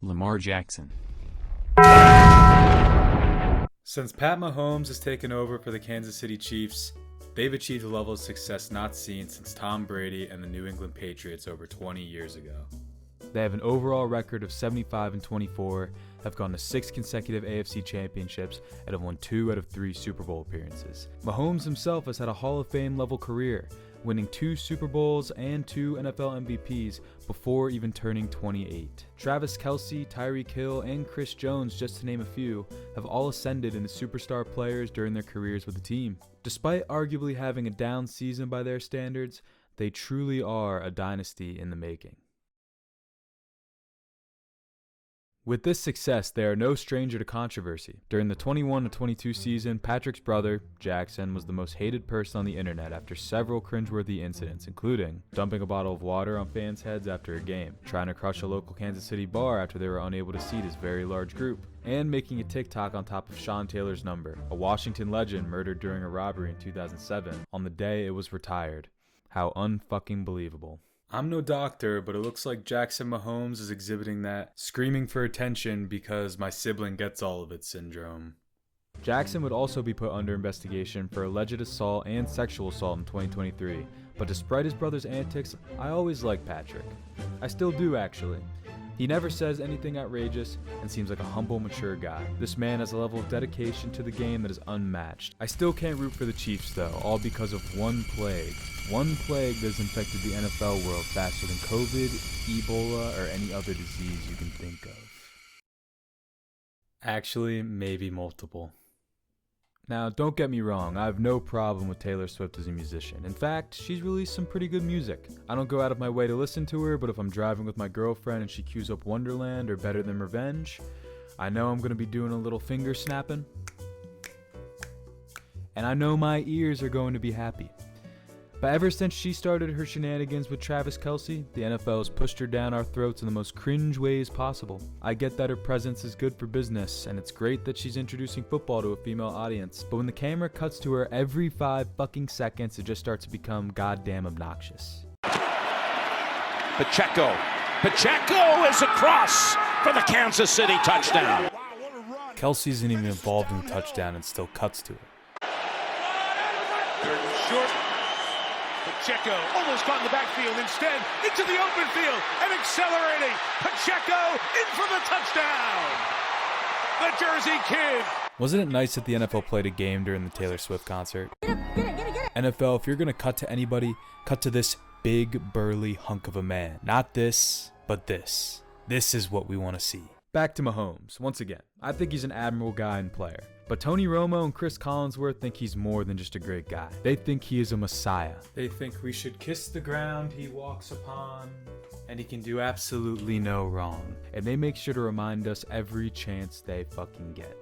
Lamar Jackson. Since Pat Mahomes has taken over for the Kansas City Chiefs, they've achieved a level of success not seen since Tom Brady and the New England Patriots over 20 years ago. They have an overall record of 75-24, have gone to 6 consecutive AFC championships, and have won 2 out of 3 Super Bowl appearances. Mahomes himself has had a Hall of Fame level career, winning 2 Super Bowls and 2 NFL MVPs before even turning 28. Travis Kelce, Tyreek Hill, and Chris Jones, just to name a few, have all ascended into superstar players during their careers with the team. Despite arguably having a down season by their standards, they truly are a dynasty in the making. With this success, they are no stranger to controversy. During the 21-22 season, Patrick's brother, Jackson, was the most hated person on the internet after several cringeworthy incidents, including dumping a bottle of water on fans' heads after a game, trying to crush a local Kansas City bar after they were unable to seat his very large group, and making a TikTok on top of Sean Taylor's number, a Washington legend murdered during a robbery in 2007, on the day it was retired. How unfucking believable. I'm no doctor, but it looks like Jackson Mahomes is exhibiting that screaming for attention because my sibling gets all of it syndrome. Jackson would also be put under investigation for alleged assault and sexual assault in 2023, but despite his brother's antics, I always like Patrick. I still do, actually. He never says anything outrageous and seems like a humble, mature guy. This man has a level of dedication to the game that is unmatched. I still can't root for the Chiefs though, all because of one plague. One plague that has infected the NFL world faster than COVID, Ebola, or any other disease you can think of. Actually, maybe multiple. Now, don't get me wrong, I have no problem with Taylor Swift as a musician. In fact, she's released some pretty good music. I don't go out of my way to listen to her, but if I'm driving with my girlfriend and she cues up Wonderland or Better Than Revenge, I know I'm going to be doing a little finger snapping. And I know my ears are going to be happy. But ever since she started her shenanigans with Travis Kelce, the NFL has pushed her down our throats in the most cringe ways possible. I get that her presence is good for business, and it's great that she's introducing football to a female audience, but when the camera cuts to her every 5 fucking seconds, it just starts to become goddamn obnoxious. Pacheco is across for the Kansas City touchdown. Kelce isn't even involved in the touchdown and still cuts to her. Third and short. Pacheco almost caught in the backfield. Instead, into the open field and accelerating. Pacheco in for the touchdown. The Jersey Kid. Wasn't it nice that the NFL played a game during the Taylor Swift concert? Get it. NFL, if you're going to cut to anybody, cut to this big, burly hunk of a man. Not this, but this. This is what we want to see. Back to Mahomes. Once again, I think he's an admirable guy and player. But Tony Romo and Chris Collinsworth think he's more than just a great guy. They think he is a messiah. They think we should kiss the ground he walks upon, and he can do absolutely no wrong. And they make sure to remind us every chance they fucking get.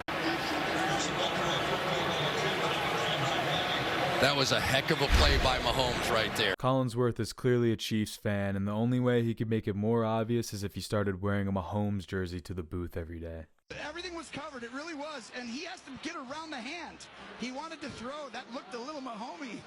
That was a heck of a play by Mahomes right there. Collinsworth is clearly a Chiefs fan, and the only way he could make it more obvious is if he started wearing a Mahomes jersey to the booth every day. Everything was covered, it really was, and he has to get around the hand. He wanted to throw, that looked a little Mahomey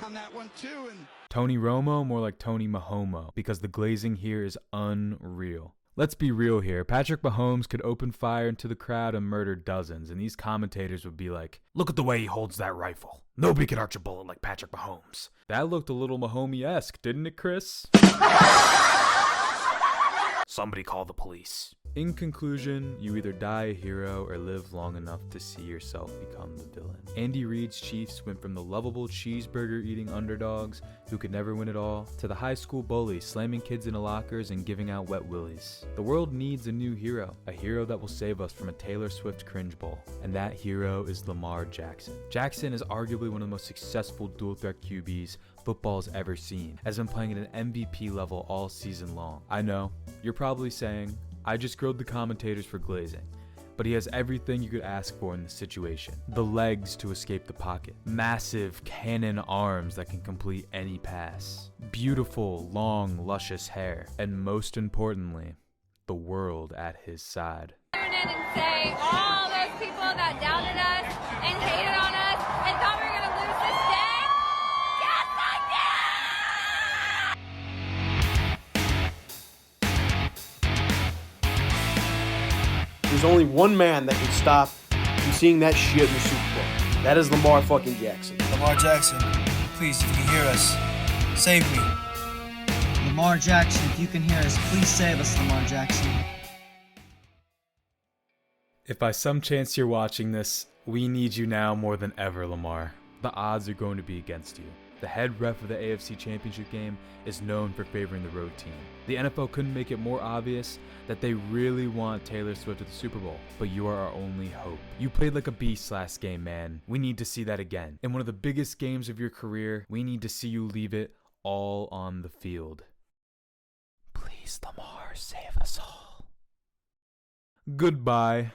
on that one too. And Tony Romo, more like Tony Mahomo, because the glazing here is unreal. Let's be real here. Patrick Mahomes could open fire into the crowd and murder dozens, and these commentators would be like, look at the way he holds that rifle. Nobody can arch a bullet like Patrick Mahomes. That looked a little Mahomey-esque, didn't it, Chris? Somebody call the police. In conclusion, you either die a hero or live long enough to see yourself become the villain. Andy Reid's Chiefs went from the lovable cheeseburger-eating underdogs who could never win it all, to the high school bully slamming kids into lockers and giving out wet willies. The world needs a new hero, a hero that will save us from a Taylor Swift cringe bowl, and that hero is Lamar Jackson. Jackson is arguably one of the most successful dual-threat QBs football's ever seen, has been playing at an MVP level all season long. I know, you're probably saying, I just grilled the commentators for glazing, but he has everything you could ask for in this situation. The legs to escape the pocket, massive cannon arms that can complete any pass, beautiful, long, luscious hair, and most importantly, the world at his side. Turn in and say all those people that doubted us and hated on us and thought we were going to lose this day. Yes, I did! there's only one man that can stop from seeing that shit in the Super Bowl. That is Lamar fucking Jackson. Lamar Jackson, please, if you can hear us, save me. Lamar Jackson, if you can hear us, please save us, Lamar Jackson. If by some chance you're watching this, we need you now more than ever, Lamar. The odds are going to be against you. The head ref of the AFC Championship game is known for favoring the road team. The NFL couldn't make it more obvious that they really want Taylor Swift at the Super Bowl, but you are our only hope. You played like a beast last game, man. We need to see that again. In one of the biggest games of your career, we need to see you leave it all on the field. Please, Lamar, save us all. Goodbye.